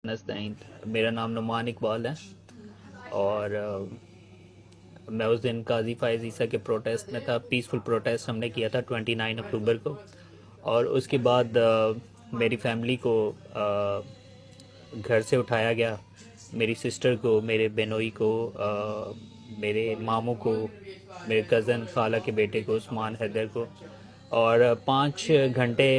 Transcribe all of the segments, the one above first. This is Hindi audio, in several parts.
नस्ताइन। मेरा नाम नुमान इकबाल है और मैं उस दिन काजी फायज ईसा के प्रोटेस्ट में था। पीसफुल प्रोटेस्ट हमने किया था 29 अक्टूबर को। और उसके बाद मेरी फैमिली को घर से उठाया गया। मेरी सिस्टर को, मेरे बेनोई को, मेरे मामू को, मेरे कज़न खाला के बेटे को उस्मान हैदर को। और 5 घंटे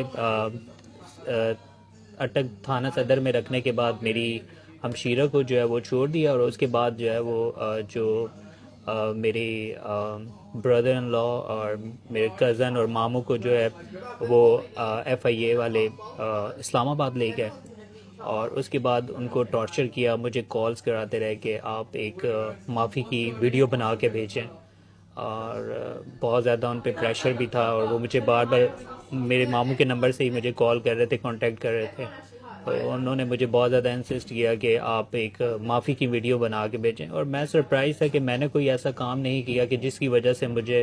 अटक थाना सदर में रखने के बाद मेरी हमशीरा को जो है वो छोड़ दिया। और उसके बाद जो है वो मेरे ब्रदर इन लॉ और मेरे कज़न और मामू को जो है वो FIA वाले इस्लामाबाद ले गए। और उसके बाद उनको टॉर्चर किया, मुझे कॉल्स कराते रहे कि आप एक माफ़ी की वीडियो बना के भेजें। और बहुत ज़्यादा उन पे प्रेशर भी था और वो मुझे बार बार मेरे मामू के नंबर से ही मुझे कॉल कर रहे थे, कांटेक्ट कर रहे थे। तो उन्होंने मुझे बहुत ज़्यादा इंसिस्ट किया कि आप एक माफ़ी की वीडियो बना के भेजें। और मैं सरप्राइज़ था कि मैंने कोई ऐसा काम नहीं किया कि जिसकी वजह से मुझे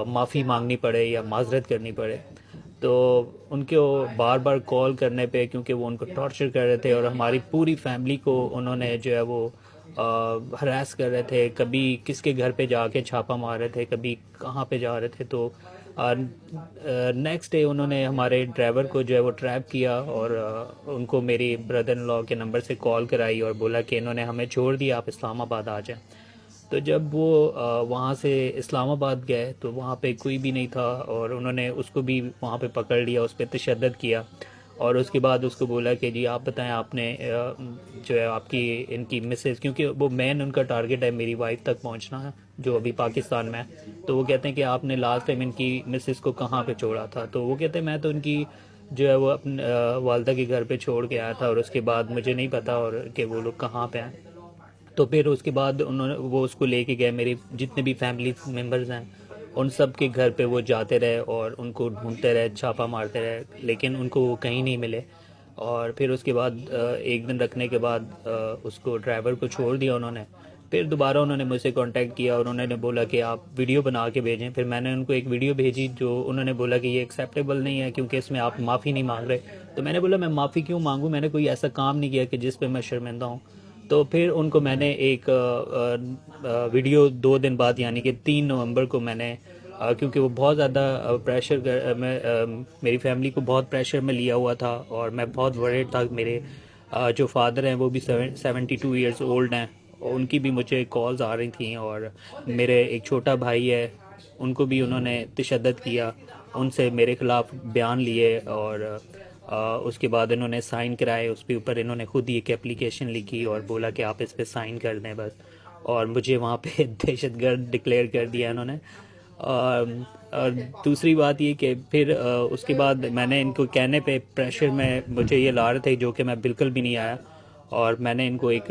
माफ़ी मांगनी पड़े या माजरत करनी पड़े। तो उनको बार बार कॉल करने पे, क्योंकि वो उनको टॉर्चर कर रहे थे और हमारी पूरी फैमिली को उन्होंने जो है वो हरास कर रहे थे। कभी किसके घर पे जाके छापा मार रहे थे, कभी कहाँ पे जा रहे थे। तो नेक्स्ट डे उन्होंने हमारे ड्राइवर को जो है वो ट्रैप किया और उनको मेरी ब्रदर इन लॉ के नंबर से कॉल कराई और बोला कि इन्होंने हमें छोड़ दिया, आप इस्लामाबाद आ जाएं। तो जब वो वहाँ से इस्लामाबाद गए तो वहाँ पे कोई भी नहीं था और उन्होंने उसको भी वहाँ पे पकड़ लिया, उस पर तशद्दद किया। और उसके बाद उसको बोला कि जी आप बताएं, आपने जो है आपकी इनकी मिसेज, क्योंकि वो मेन उनका टारगेट है मेरी वाइफ तक पहुंचना है जो अभी पाकिस्तान में है। तो वो कहते हैं कि आपने लास्ट टाइम इनकी मिसेज को कहाँ पे छोड़ा था। तो वो कहते हैं मैं तो इनकी जो है वो अपने वालदा के घर पे छोड़ के आया था और उसके बाद मुझे नहीं पता और कि वो लोग कहाँ पे हैं। तो फिर उसके बाद उन्होंने वो उसको लेके गए, मेरे जितने भी फैमिली मेम्बर्स हैं उन सब के घर पे वो जाते रहे और उनको ढूंढते रहे, छापा मारते रहे, लेकिन उनको वो कहीं नहीं मिले। और फिर उसके बाद एक दिन रखने के बाद उसको ड्राइवर को छोड़ दिया उन्होंने। फिर दोबारा उन्होंने मुझसे कांटेक्ट किया और उन्होंने बोला कि आप वीडियो बना के भेजें। फिर मैंने उनको एक वीडियो भेजी जो उन्होंने बोला कि ये एक्सेप्टेबल नहीं है क्योंकि इसमें आप माफ़ी नहीं मांग रहे। तो मैंने बोला मैं माफ़ी क्यों मांगूँ, मैंने कोई ऐसा काम नहीं किया कि जिस पे मैं शर्मिंदा हूँ। तो फिर उनको मैंने एक वीडियो 2 दिन बाद यानी कि 3 नवंबर को मैंने क्योंकि वो बहुत ज़्यादा प्रेशर मेरी फैमिली को बहुत प्रेशर में लिया हुआ था और मैं बहुत वरीड था। मेरे जो फादर हैं वो भी 72 ईयर्स ओल्ड हैं और उनकी भी मुझे कॉल्स आ रही थी। और मेरे एक छोटा भाई है, उनको भी उन्होंने तशद्दद किया, उनसे मेरे ख़िलाफ़ बयान लिए। और उसके बाद इन्होंने साइन कराए, उस पे ऊपर इन्होंने खुद ही एक एप्लीकेशन लिखी और बोला कि आप इस पे साइन कर दें बस। और मुझे वहाँ पे दहशतगर्द डिक्लेयर कर दिया इन्होंने। और दूसरी बात ये कि फिर उसके बाद मैंने इनको कहने पे प्रेशर में मुझे ये ला रहे थे जो कि मैं बिल्कुल भी नहीं आया। और मैंने इनको एक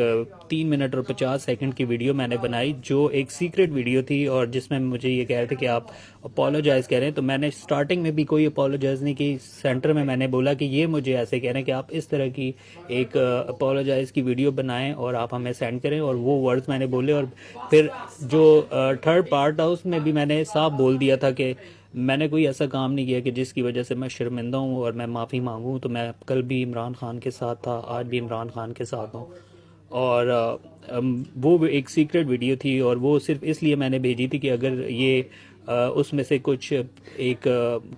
3 मिनट और 50 सेकंड की वीडियो मैंने बनाई जो एक सीक्रेट वीडियो थी और जिसमें मुझे ये कह रहे थे कि आप अपोलोजाइज़ कह रहे हैं। तो मैंने स्टार्टिंग में भी कोई अपोलोजाइज़ नहीं की, सेंटर में मैंने बोला कि ये मुझे ऐसे कह रहे हैं कि आप इस तरह की एक अपोलोजाइज़ की वीडियो बनाएं और आप हमें सेंड करें। और वो वर्ड्स मैंने बोले। और फिर जो थर्ड पार्ट था उसमें भी मैंने साफ बोल दिया था कि मैंने कोई ऐसा काम नहीं किया कि जिसकी वजह से मैं शर्मिंदा हूँ और मैं माफ़ी मांगूँ। तो मैं कल भी इमरान खान के साथ था, आज भी इमरान खान के साथ हूँ। और वो एक सीक्रेट वीडियो थी और वो सिर्फ इसलिए मैंने भेजी थी कि अगर ये उसमें से कुछ एक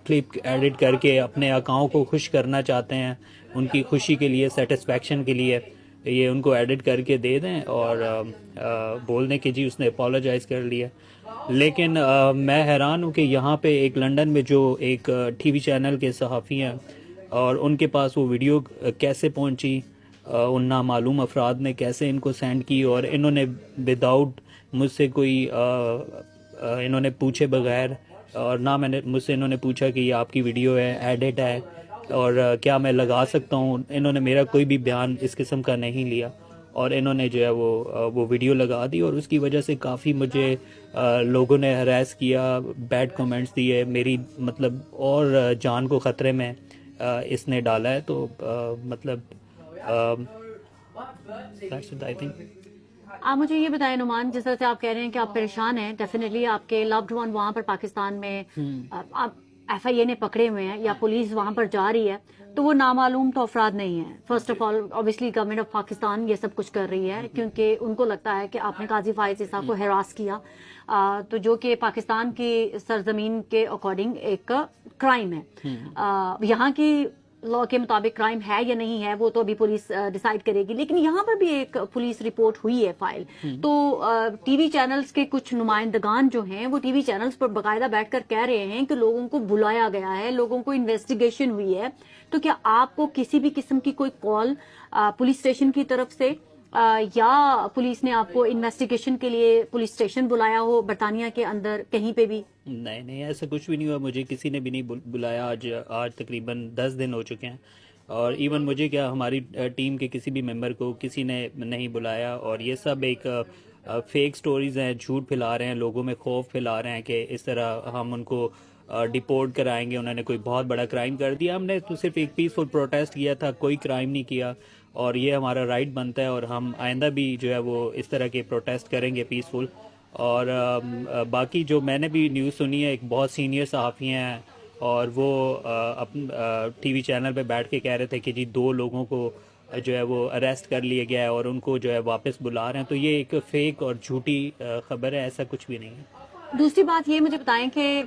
क्लिप एडिट करके अपने आकाओं को खुश करना चाहते हैं, उनकी खुशी के लिए, सेटिस्फेक्शन के लिए, ये उनको एडिट करके दे दें और बोल दें कि जी उसने अपोलोजाइज़ कर लिया। लेकिन मैं हैरान हूँ कि यहाँ पे एक लंदन में जो एक TV चैनल के सहाफ़ी हैं और उनके पास वो वीडियो कैसे पहुँची, उन नामालूम अफराद ने कैसे इनको सेंड की और इन्होंने विदाउट मुझसे कोई इन्होंने पूछे बगैर, और ना मैंने मुझसे इन्होंने पूछा कि ये आपकी वीडियो है, एडिट है और क्या मैं लगा सकता हूँ। इन्होंने मेरा कोई भी बयान इस किस्म का नहीं लिया और इन्होंने जो है वो वीडियो लगा दी। और उसकी वजह से काफ़ी मुझे लोगों ने हरास किया, बैड कमेंट्स दिए, मेरी मतलब और जान को ख़तरे में इसने डाला है। तो मतलब दैट्स इट आई थिंक। आप मुझे ये बताएं नुमान, जिस तरह से आप कह रहे हैं कि आप परेशान हैं, डेफिनेटली आपके लव्ड वन वहां पर पाकिस्तान में आप एफआईए ने पकड़े हुए हैं या पुलिस वहां पर जा रही है, तो वो नामालूम तो अफराद नहीं है। First of all obviously government of Pakistan ये सब कुछ कर रही है क्योंकि उनको लगता है कि आपने काजी फायज ईसा को हरास किया, तो जो कि पाकिस्तान की सरजमीन के अकॉर्डिंग एक क्राइम है। यहाँ की लॉ के मुताबिक क्राइम है या नहीं है वो तो अभी पुलिस डिसाइड करेगी, लेकिन यहाँ पर भी एक पुलिस रिपोर्ट हुई है फाइल। तो टीवी चैनल्स के कुछ नुमाइंदगान जो हैं वो टीवी चैनल्स पर बाकायदा बैठकर कह रहे हैं कि लोगों को बुलाया गया है, लोगों को इन्वेस्टिगेशन हुई है। तो क्या आपको किसी भी किस्म की कोई कॉल पुलिस स्टेशन की तरफ से या पुलिस ने आपको इन्वेस्टिगेशन के लिए पुलिस स्टेशन बुलाया हो बरतानिया के अंदर कहीं पे भी? नहीं नहीं, ऐसा कुछ भी नहीं हुआ, मुझे किसी ने भी नहीं बुलाया। आज तकरीबन 10 दिन हो चुके हैं और इवन मुझे क्या, हमारी टीम के किसी भी मेंबर को किसी ने नहीं बुलाया। और ये सब एक फेक स्टोरीज हैं, झूठ फैला रहे हैं, लोगों में खौफ फैला रहे हैं कि इस तरह हम उनको डिपोर्ट कराएंगे, उन्होंने कोई बहुत बड़ा क्राइम कर दिया। हमने तो सिर्फ एक पीसफुल प्रोटेस्ट किया था, कोई क्राइम नहीं किया और ये हमारा राइट बनता है और हम आइंदा भी जो है वो इस तरह के प्रोटेस्ट करेंगे पीसफुल। और बाकी जो मैंने भी न्यूज़ सुनी है, एक बहुत सीनियर सहाफ़ी हैं और वो टीवी चैनल पे बैठ के कह रहे थे कि जी 2 लोगों को जो है वो अरेस्ट कर लिया गया है और उनको जो है वापस बुला रहे हैं। तो ये एक फेक और झूठी खबर है, ऐसा कुछ भी नहीं है। दूसरी बात ये मुझे बताएं कि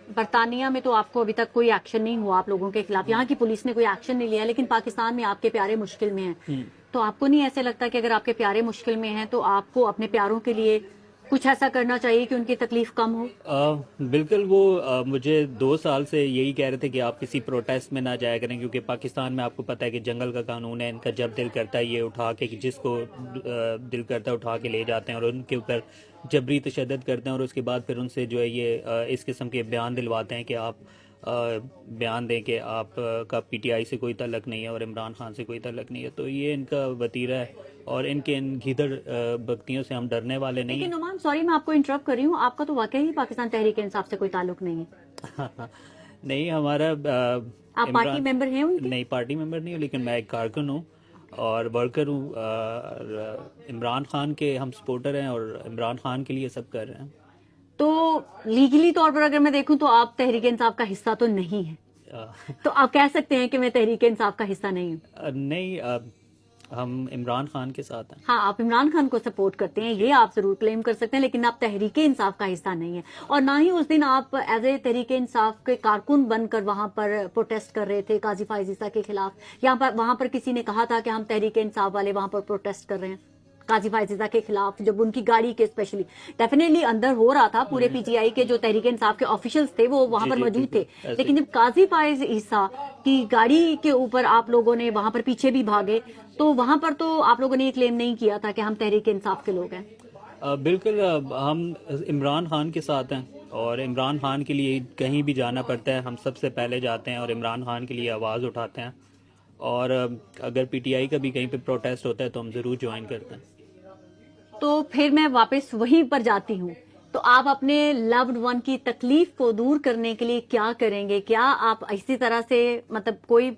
बरतानिया में तो आपको अभी तक कोई एक्शन नहीं हुआ आप लोगों के खिलाफ, यहाँ की पुलिस ने कोई एक्शन नहीं लिया, लेकिन पाकिस्तान में आपके प्यारे मुश्किल में हैं। तो आपको नहीं ऐसे लगता कि अगर आपके प्यारे मुश्किल में हैं तो आपको अपने प्यारों के लिए कुछ ऐसा करना चाहिए कि उनकी तकलीफ कम हो? बिल्कुल। वो मुझे 2 साल से यही कह रहे थे कि आप किसी प्रोटेस्ट में ना जाया करें, क्योंकि पाकिस्तान में आपको पता है कि जंगल का कानून है, इनका जब दिल करता है ये उठा के, कि जिसको दिल करता है उठा के ले जाते हैं और उनके ऊपर जबरी तशद्दुद करते हैं और उसके बाद फिर उनसे जो है ये इस किस्म के बयान दिलवाते हैं कि आप बयान दें कि आप का पीटीआई से कोई ताल्लुक नहीं है और इमरान खान से कोई ताल्लुक नहीं है। तो ये इनका वतीरा है और इनके इन गीदड़ बख्तियों से हम डरने वाले नहीं हैं। लेकिन नुमान, सॉरी मैं आपको इंटरप्ट कर रही हूँ, आपका तो वाकई ही पाकिस्तान तहरीक इंसाफ से कोई ताल्लुक नहीं है? नहीं, हमारा आप पार्टी मेंबर हैं उनके? नहीं, पार्टी मेंबर नहीं हूँ, लेकिन मैं एक कारकुन हूँ और वर्कर हूँ। इमरान खान के हम सपोर्टर हैं और इमरान खान के लिए सब कर रहे हैं। तो लीगली तौर पर अगर मैं देखूं तो आप तहरीक इंसाफ का हिस्सा तो नहीं है, तो आप कह सकते हैं कि मैं तहरीक इंसाफ का हिस्सा नहीं हूँ? नहीं, हम इमरान खान के साथ हैं। हाँ, आप इमरान खान को सपोर्ट करते हैं, ये आप जरूर क्लेम कर सकते हैं, लेकिन आप तहरीक इंसाफ का हिस्सा नहीं है। और ना ही उस दिन आप एज ए तहरीक इंसाफ के कारकुन बनकर वहां पर प्रोटेस्ट कर रहे थे काजी फायज ईसा के खिलाफ। यहाँ पर वहां पर किसी ने कहा था कि हम तहरीक इंसाफ वाले वहां पर प्रोटेस्ट कर रहे हैं काजी फायज ईसा के खिलाफ, जब उनकी गाड़ी के स्पेशली डेफिनेटली अंदर हो रहा था, पूरे पीटीआई के जो तहरीक इंसाफ के ऑफिशियल्स थे वो वहां पर मौजूद थे, लेकिन जब काजी फायज ईसा की गाड़ी के ऊपर आप लोगों ने वहां पर पीछे भी भागे, तो वहां पर तो आप लोगों ने ये क्लेम नहीं किया था कि हम तहरीक इंसाफ के लोग हैं। बिल्कुल, हम इमरान खान के साथ हैं और इमरान खान के लिए कहीं भी जाना पड़ता है हम सबसे पहले जाते हैं और इमरान खान के लिए आवाज़ उठाते हैं। और अगर पीटीआई का भी कहीं पे प्रोटेस्ट होता है तो हम ज़रूर ज्वाइन करते हैं। तो फिर मैं वापस वहीं पर जाती हूँ, तो आप अपने लव्ड वन की तकलीफ को दूर करने के लिए क्या करेंगे? क्या आप इसी तरह से, मतलब कोई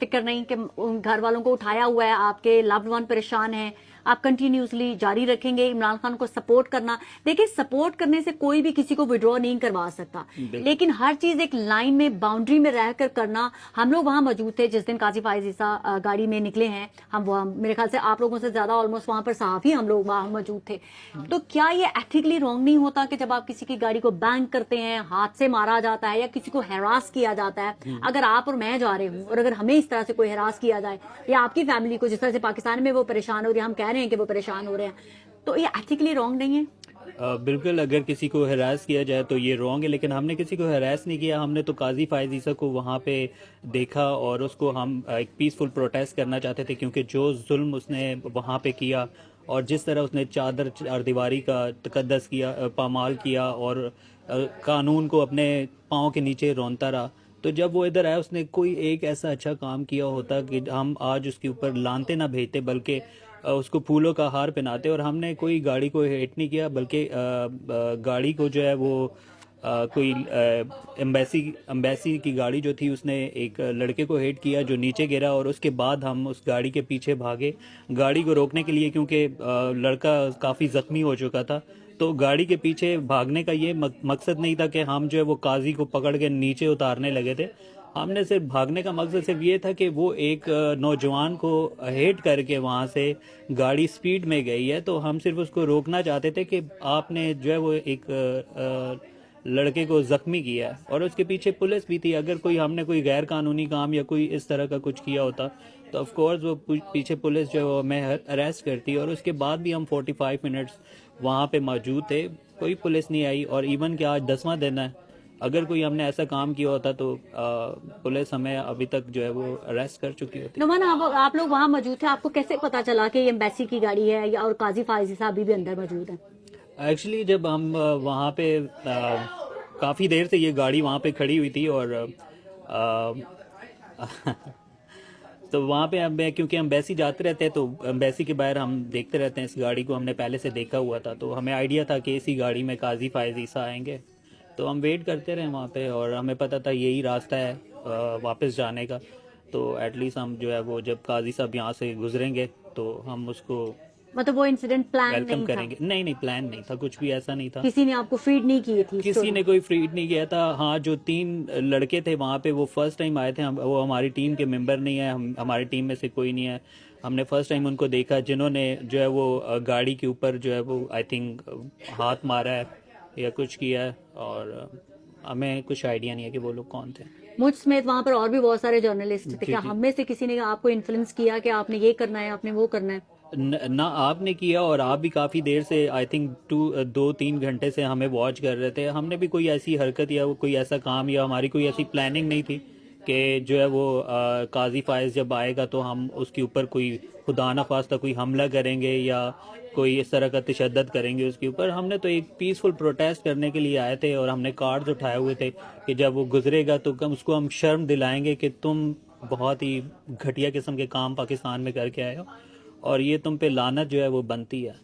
फिक्र नहीं कि उन घर वालों को उठाया हुआ है, आपके लव्ड वन परेशान है, आप कंटिन्यूसली जारी रखेंगे इमरान खान को सपोर्ट करना? देखिए, सपोर्ट करने से कोई भी किसी को विड्रॉ नहीं करवा सकता, लेकिन हर चीज एक लाइन में, बाउंड्री में रहकर करना। हम लोग वहां मौजूद थे जिस दिन काजी फायज ईसा गाड़ी में निकले हैं, हम वहाँ मेरे ख्याल से आप लोगों से ज्यादा ऑलमोस्ट वहां पर सहाफी हम लोग वहां मौजूद थे। तो क्या ये एथिकली रॉन्ग नहीं होता कि जब आप किसी की गाड़ी को बैंक करते हैं, हाथ से मारा जाता है या किसी को हैरास किया जाता है, अगर आप और मैं जा रहे हूँ और अगर हमें इस तरह से कोई हैरास किया जाए या आपकी फैमिली को जिस तरह से पाकिस्तान में वो परेशान हो रही है, हम कह रहे हैं कि वो परेशान हो रहे हैं, तो ये एथिकली रॉन्ग नहीं है? बिल्कुल, अगर किसी को हरास किया जाए तो ये रॉन्ग है, लेकिन हमने किसी को हरास नहीं किया। हमने तो काजी फायज ईसा को वहाँ पे देखा और उसको हम एक पीसफुल प्रोटेस्ट करना चाहते थे, क्योंकि जो जुल्म उसने वहाँ पे किया और जिस तरह उसने चार दीवारी का तकद्दस किया, पामाल किया और कानून को अपने पाँव के नीचे रौंदता रहा, तो जब वो इधर आया उसने कोई एक ऐसा अच्छा काम किया होता कि हम आज उसके ऊपर लानते ना भेजते, बल्कि उसको फूलों का हार पहनाते। और हमने कोई गाड़ी को हेट नहीं किया, बल्कि गाड़ी को जो है वो कोई एम्बेसी की गाड़ी जो थी, उसने एक लड़के को हेट किया जो नीचे गिरा और उसके बाद हम उस गाड़ी के पीछे भागे गाड़ी को रोकने के लिए, क्योंकि लड़का काफ़ी ज़ख्मी हो चुका था। तो गाड़ी के पीछे भागने का ये मकसद नहीं था कि हम जो है वो काजी को पकड़ के नीचे उतारने लगे थे। हमने सिर्फ भागने का मकसद सिर्फ ये था कि वो एक नौजवान को हेट करके वहाँ से गाड़ी स्पीड में गई है, तो हम सिर्फ उसको रोकना चाहते थे कि आपने जो है वो एक लड़के को जख्मी किया है। और उसके पीछे पुलिस भी थी। अगर कोई हमने कोई गैर कानूनी काम या कोई इस तरह का कुछ किया होता तो ऑफ कोर्स वो पीछे पुलिस जो है वो हमें अरेस्ट करती। और उसके बाद भी हम 45 मिनट्स वहाँ पे मौजूद थे, कोई पुलिस नहीं आई। और इवन कि आज 10वां दिन है, अगर कोई हमने ऐसा काम किया होता तो पुलिस हमें अभी तक जो है वो अरेस्ट कर चुकी होती। नुमान, आप लोग वहाँ मौजूद थे, आपको कैसे पता चला कि ये एम्बेसी की गाड़ी है या और काजी फायजी साहब भी अंदर मौजूद हैं? एक्चुअली जब हम वहाँ पे काफ़ी देर से ये गाड़ी वहाँ पे खड़ी हुई थी और तो वहाँ पे हम, क्योंकि एम्बेसी जाते रहते हैं तो एम्बेसी के बाहर हम देखते रहते हैं, इस गाड़ी को हमने पहले से देखा हुआ था, तो हमें आइडिया था कि इसी गाड़ी में काजी फायज ईसा आएंगे। तो हम वेट करते रहे वहाँ पे और हमें पता था यही रास्ता है वापस जाने का। तो एटलीस्ट हम जो है वो जब काजी साहब यहाँ से गुजरेंगे तो हम उसको मतलब वो इंसिडेंट प्लान वेलकम नहीं था? करेंगे। नहीं नहीं, प्लान नहीं था, कुछ भी ऐसा नहीं था। किसी ने आपको फीड नहीं की थी? किसी ने कोई फीड नहीं किया था। हाँ, जो 3 लड़के थे वहाँ पे वो फर्स्ट टाइम आए थे। वो हमारी टीम के मेंबर नहीं है, हमारी टीम में से कोई नहीं है। हमने फर्स्ट टाइम उनको देखा जिन्होंने जो है वो गाड़ी के ऊपर जो है वो आई थिंक हाथ मारा है या कुछ किया है। और हमें कुछ आइडिया नहीं है कि वो लोग कौन थे। मुझ समेत वहाँ पर और भी बहुत सारे जर्नलिस्ट थे, जी, क्या जी। हम में से किसी ने आपको इन्फ्लुएंस किया कि आपने ये करना है, आपने वो करना है? ना आपने किया, और आप भी काफ़ी देर से आई थिंक 2-3 घंटे से हमें वॉच कर रहे थे। हमने भी कोई ऐसी हरकत या कोई ऐसा काम या हमारी कोई ऐसी प्लानिंग नहीं थी कि जो है वो काजी फायज जब आएगा तो हम उसके ऊपर कोई खुदा ना खास्ता कोई हमला करेंगे या कोई इस तरह का तशद्दुद करेंगे उसके ऊपर। हमने तो एक पीसफुल प्रोटेस्ट करने के लिए आए थे और हमने कार्ड्स उठाए हुए थे कि जब वो गुजरेगा तो उसको हम शर्म दिलाएंगे कि तुम बहुत ही घटिया किस्म के काम पाकिस्तान में करके आए हो और ये तुम पे लानत जो है वो बनती है।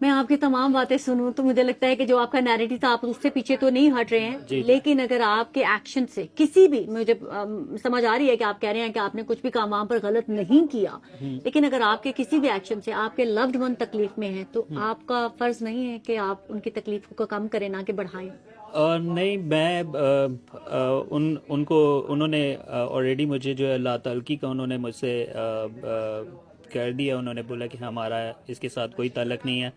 मैं आपकी तमाम बातें सुनूं तो मुझे लगता है कि जो आपका नैरेटिव था आप उससे पीछे तो नहीं हट रहे हैं, जी। लेकिन अगर आपके एक्शन से किसी भी, मुझे समझ आ रही है कि आप कह रहे हैं कि आपने कुछ भी काम वहां पर गलत नहीं किया, लेकिन अगर आपके किसी भी एक्शन से आपके लव्ड वन तकलीफ में है तो आपका फर्ज नहीं है कि आप उनकी तकलीफ को कम करें ना कि बढ़ाएं? नहीं, मैं उन्होंने ऑलरेडी मुझे जो है लातल्की का उन्होंने मुझसे कर दिया। उन्होंने बोला कि हमारा इसके साथ कोई ताल्लुक नहीं है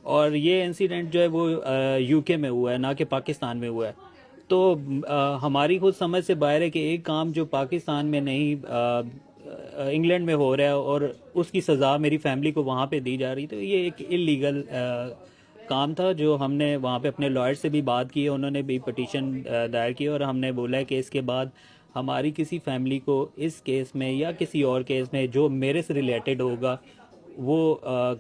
और ये इंसिडेंट जो है वो यूके में हुआ है, ना कि पाकिस्तान में हुआ है। तो हमारी खुद समझ से बाहर है कि एक काम जो पाकिस्तान में नहीं इंग्लैंड में हो रहा है और उसकी सज़ा मेरी फैमिली को वहाँ पे दी जा रही, तो ये एक इलीगल काम था जो हमने वहाँ पे अपने लॉयर से भी बात की है। उन्होंने भी पटिशन दायर की और हमने बोला है कि इसके बाद हमारी किसी फैमिली को इस केस में या किसी और केस में जो मेरे से रिलेटेड होगा वो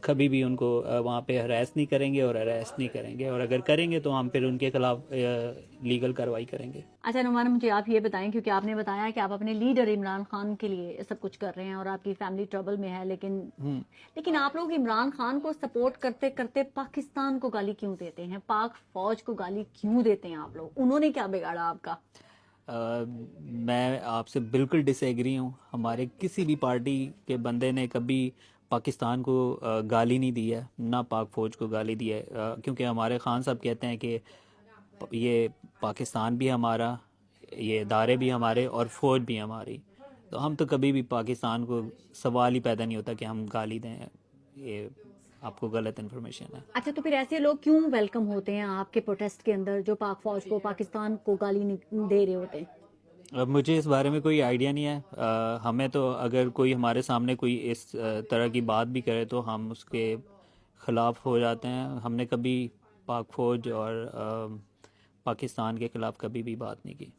कभी भी उनको वहाँ पे हरास नहीं करेंगे और अरेस्ट नहीं करेंगे, और अगर करेंगे तो हम फिर उनके खिलाफ लीगल कार्रवाई करेंगे। अच्छा नुमान, मुझे आप ये बताएं, क्योंकि आपने बताया कि आप अपने लीडर इमरान खान के लिए सब कुछ कर रहे हैं और आपकी फैमिली ट्रबल में है, लेकिन आप लोग इमरान खान को सपोर्ट करते करते पाकिस्तान को गाली क्यों देते हैं, पाक फौज को गाली क्यों देते हैं आप लोग? उन्होंने क्या बिगाड़ा आपका? मैं आपसे बिल्कुल डिसएग्री हूँ। हमारे किसी भी पार्टी के बंदे ने कभी पाकिस्तान को गाली नहीं दी है, ना पाक फ़ौज को गाली दी है, क्योंकि हमारे खान साहब कहते हैं कि ये पाकिस्तान भी हमारा, ये इदारे भी हमारे और फ़ौज भी हमारी। तो हम तो कभी भी पाकिस्तान को सवाल ही पैदा नहीं होता कि हम गाली दें। ये आपको गलत इन्फॉर्मेशन है। अच्छा, तो फिर ऐसे लोग क्यों वेलकम होते हैं आपके प्रोटेस्ट के अंदर जो पाक फौज को, पाकिस्तान को गाली दे रहे होते हैं? अब मुझे इस बारे में कोई आइडिया नहीं है। हमें तो अगर कोई हमारे सामने कोई इस तरह की बात भी करे तो हम उसके ख़िलाफ़ हो जाते हैं। हमने कभी पाक फ़ौज और पाकिस्तान के ख़िलाफ़ कभी भी बात नहीं की,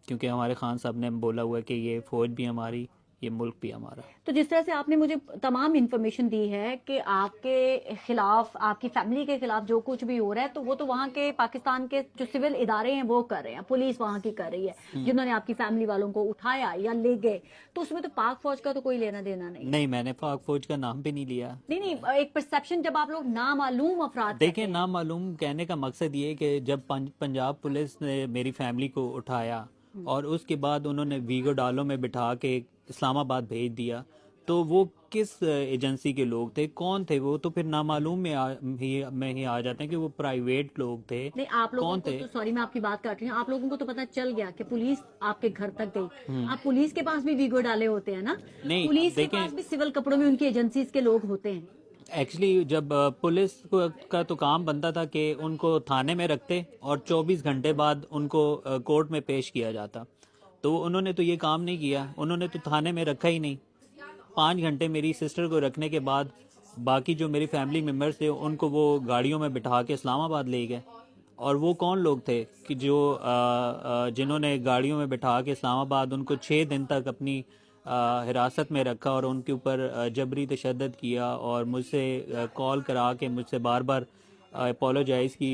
क्योंकि हमारे खान साहब ने बोला हुआ है कि ये फ़ौज भी हमारी, ये मुल्क भी हमारा। तो जिस तरह से आपने मुझे तमाम इन्फॉर्मेशन दी है कि आपके खिलाफ, आपकी फैमिली के खिलाफ जो कुछ भी हो रहा है, तो वो तो वहाँ के पाकिस्तान के जो सिविल इदारे हैं वो कर रहे हैं, पुलिस वहाँ की कर रही है, जिन्होंने आपकी फैमिली वालों को उठाया या ले गए, तो उसमें तो पाक फौज का तो कोई लेना देना नहीं। नहीं, मैंने पाक फौज का नाम भी नहीं लिया। नहीं, एक परसेप्शन जब आप लोग नामालूम अफराद देखिए, नामालूम कहने का मकसद ये कि जब पंजाब पुलिस ने मेरी फैमिली को उठाया और उसके बाद उन्होंने वीगो डालो में बिठा के इस्लामाबाद भेज दिया, तो वो किस एजेंसी के लोग थे, कौन थे वो, तो फिर नामालूम में ही आ जाते हैं कि वो प्राइवेट लोग थे, नहीं, आप लोगों कौन को थे। तो, सॉरी मैं आपकी बात काट रही हूँ, आप लोगों को तो पता चल गया कि पुलिस आपके घर तक गई। हम्म। आप पुलिस के पास भी वीगो डाले होते हैं ना, नहीं, अब पुलिस के देखें, पास भी सिविल कपड़ों में उनकी एजेंसीज के लोग होते हैं। एक्चुअली जब पुलिस को का तो काम बनता था कि उनको थाने में रखते और 24 घंटे बाद उनको कोर्ट में पेश किया जाता, तो उन्होंने तो ये काम नहीं किया, उन्होंने तो थाने में रखा ही नहीं। 5 घंटे मेरी सिस्टर को रखने के बाद बाकी जो मेरी फैमिली मेम्बर्स थे उनको वो गाड़ियों में बिठा के इस्लामाबाद ले गए। और वो कौन लोग थे कि जो जिन्होंने गाड़ियों में बिठा के इस्लामाबाद उनको 6 दिन तक अपनी हिरासत में रखा और उनके ऊपर जबरी तशद्दुद किया और मुझसे कॉल करा के मुझसे बार बार अपोलोजाइज की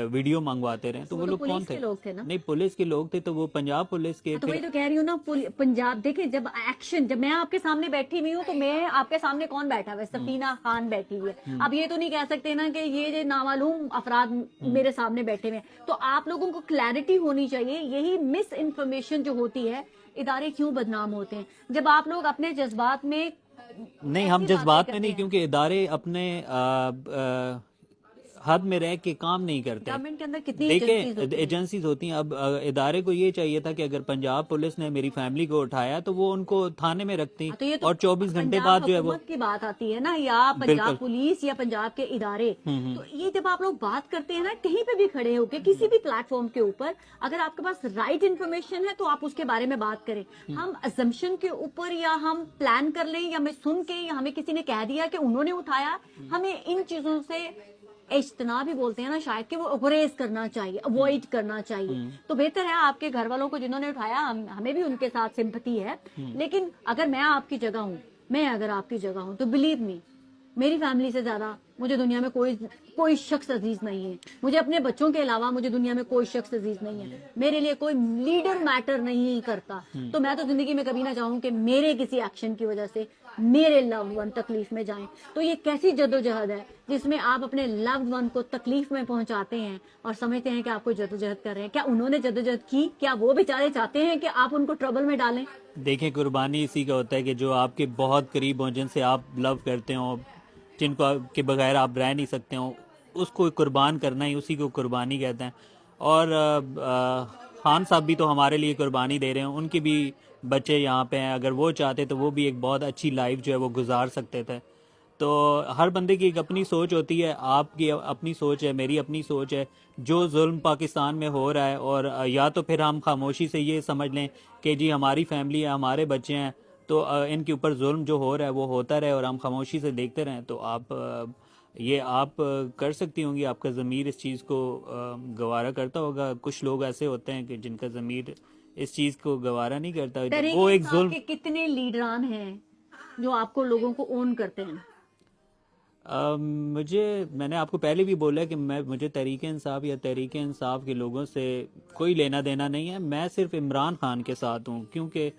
वीडियो मंगवाते रहे। तो वो तो लोग कौन पुलिस थे? के लोग थे ना। नहीं, पुलिस के लोग थे, तो वो पंजाब पुलिस के। तो वही फिर तो कह रही हूँ ना, पंजाब देखे जब एक्शन, जब मैं आपके सामने बैठी हुई हूँ तो मैं आपके सामने कौन बैठा हुआ है? सफीना खान बैठी हुई है। अब ये तो नहीं कह सकते ना कि ये नामालूम अफराद मेरे सामने बैठे हुए हैं। तो आप लोगों को क्लैरिटी होनी चाहिए। यही मिस इन्फॉर्मेशन जो होती है, इदारे क्यों बदनाम होते हैं जब आप लोग अपने जज्बात में नहीं, हम ऐसी बातें जज्बात में करते नहीं, हैं। क्योंकि इदारे अपने हद में रह के काम नहीं करते। गवर्नमेंट के अंदर कितनी एजेंसीज देखें, होती हैं। एजेंसीज होती हैं। अब इदारे को ये चाहिए था कि अगर पंजाब पुलिस ने मेरी फैमिली को उठाया तो वो उनको थाने में रखती हाँ, तो ये तो और 24 घंटे पंजाब बाद जो है वो। हुकूमत की बात आती है ना, या पंजाब बिल्कुल। पुलिस या पंजाब के इदारे। हम्म। तो ये जब आप लोग बात करते हैं ना, कहीं पे भी खड़े होके किसी भी प्लेटफॉर्म के ऊपर, अगर आपके पास राइट इन्फॉर्मेशन है तो आप उसके बारे में बात करें। हम अजम्पशन के ऊपर या हम प्लान कर लें या हमें सुन के या हमें किसी ने कह दिया कि उन्होंने उठाया, हमें इन चीजों से इज्तना भी बोलते हैं ना शायद, कि वो गुरेज करना चाहिए, अवॉइड करना चाहिए। तो बेहतर है आपके घर वालों को जिन्होंने उठाया, हमें भी उनके साथ सिंपैथी है। लेकिन अगर मैं आपकी जगह हूँ, मैं अगर आपकी जगह हूँ, तो बिलीव मी, मेरी फैमिली से ज्यादा मुझे दुनिया में कोई शख्स अजीज नहीं है। मुझे अपने बच्चों के अलावा मुझे दुनिया में कोई शख्स अजीज नहीं है। मेरे लिए कोई लीडर मैटर नहीं करता। तो मैं तो जिंदगी में कभी ना चाहूं कि मेरे किसी एक्शन की वजह से मेरे लव्ड वन तकलीफ में जाएं। तो ये कैसी जद्दोजहद है जिसमें आप अपने लव्ड वन को तकलीफ में पहुंचाते हैं और समझते हैं कि आप कोई जद्दोजहद कर रहे हैं। क्या उन्होंने जद्दोजहद की? क्या वो बेचारे चाहते हैं कि आप उनको ट्रबल में डालें? देखें, कुर्बानी इसी का होता है कि जो आपके बहुत करीब हों, जिनसे आप लव करते हो, जिनको के बगैर आप रह नहीं सकते हो, उसको कुर्बान करना ही उसी को कुर्बानी कहते हैं। और खान साहब भी तो हमारे लिए कुर्बानी दे रहे हैं, उनके भी बच्चे यहाँ पे हैं। अगर वो चाहते तो वो भी एक बहुत अच्छी लाइफ जो है वो गुजार सकते थे। तो हर बंदे की एक अपनी सोच होती है, आपकी अपनी सोच है, मेरी अपनी सोच है। जो जुल्म पाकिस्तान में हो रहा है, और या तो फिर हम खामोशी से ये समझ लें कि जी हमारी फैमिली है, हमारे बच्चे हैं, तो इनके ऊपर जुल्म जो हो रहा है वो होता रहे और हम खामोशी से देखते रहें। तो ये आप कर सकती होंगी, आपका ज़मीर इस चीज़ को गवारा करता होगा। कुछ लोग ऐसे होते हैं कि जिनका ज़मीर इस चीज़ को गवारा नहीं करता, वो तहरीक एक इंसाफ जुल्म। के कितने लीडरान हैं जो आपको लोगों को ओन करते हैं? मैंने आपको पहले भी बोला कि मुझे तहरीक इंसाफ या तहरीक इंसाफ के लोगों से कोई लेना देना नहीं है। मैं सिर्फ इमरान खान के साथ हूँ, क्योंकि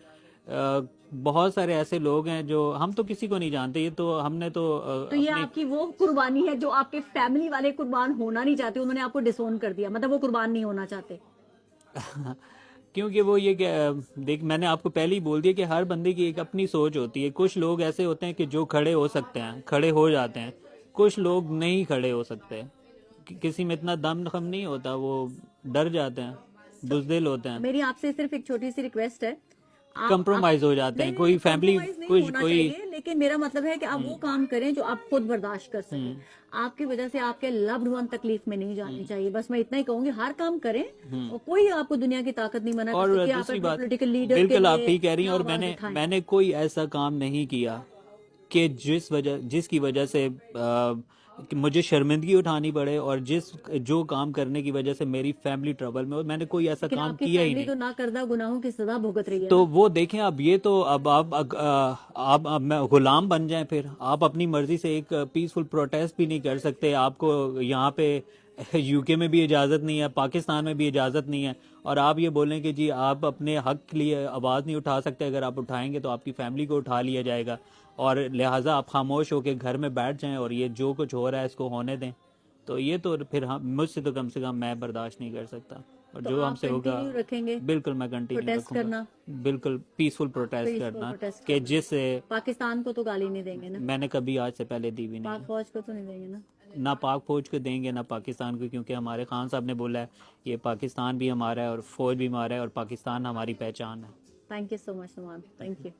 बहुत सारे ऐसे लोग हैं जो हम तो किसी को नहीं जानते। ये तो हमने तो तो ये आपकी वो कुर्बानी है जो आपके फैमिली वाले कुर्बान होना नहीं चाहते, उन्होंने आपको डिसोन कर दिया, मतलब वो कुर्बान नहीं होना चाहते। क्योंकि वो ये देख, मैंने आपको पहले ही बोल दिया कि हर बंदे की एक अपनी सोच होती है। कुछ लोग ऐसे होते हैं कि जो खड़े हो सकते हैं, खड़े हो जाते हैं। कुछ लोग नहीं खड़े हो सकते, किसी में इतना दम खम नहीं होता, वो डर जाते हैं, बुजदिल होते हैं, मेरी आपसे सिर्फ एक छोटी सी रिक्वेस्ट है, कंप्रोमाइज हो जाते हैं। कोई फैमिली compromise नहीं कुछ होना कोई चाहिए, लेकिन मेरा मतलब है कि आप वो काम करें जो आप खुद बर्दाश्त कर सकें। आपकी वजह से आपके लव्ड वन तकलीफ में नहीं जानी चाहिए। बस मैं इतना ही कहूंगी, हर काम करें और कोई आपको दुनिया की ताकत नहीं मना और कर सकती। आप दूसरी बात, पॉलिटिकल लीडर बिल्कुल आप ठीक कह रही हैं। और मैंने कोई ऐसा काम नहीं किया कि जिसकी वजह से कि मुझे शर्मिंदगी उठानी पड़े, और जो काम करने की वजह से मेरी फैमिली ट्रबल में हो। मैंने कोई ऐसा काम किया ही नहीं। तो ना करदा गुनाहों की सजा भुगत रही है तो ना। वो देखें, अब ये तो अब आप मैं गुलाम बन जाएं, फिर आप अपनी मर्जी से एक पीसफुल प्रोटेस्ट भी नहीं कर सकते। आपको यहाँ पे यूके में भी इजाज़त नहीं है, पाकिस्तान में भी इजाज़त नहीं है, और आप ये बोलें कि जी आप अपने हक के लिए आवाज़ नहीं उठा सकते। अगर आप उठाएंगे तो आपकी फैमिली को उठा लिया जाएगा, और लिहाजा आप खामोश होकर घर में बैठ जाएं और ये जो कुछ हो रहा है इसको होने दें। तो ये तो फिर हम मुझसे तो कम से कम मैं बर्दाश्त नहीं कर सकता। और तो जो आप हमसे होगा कंटिन्यू रखेंगे बिल्कुल मैं कंटिन्यू प्रोटेस्ट रखूंगा। करना, बिल्कुल पीसफुल प्रोटेस्ट पीसफुल करना प्रोटेस्ट कि करना। जिससे पाकिस्तान को तो गाली नहीं देंगे ना, मैंने कभी आज से पहले दी भी नहीं पाक है। फौज को तो नहीं देंगे ना। ना पाक फौज को देंगे ना पाकिस्तान को, क्योंकि हमारे खान साहब ने बोला है ये पाकिस्तान भी हमारा है और फौज भी हमारा है और पाकिस्तान हमारी पहचान है। Thank you so much Nouman, thank you.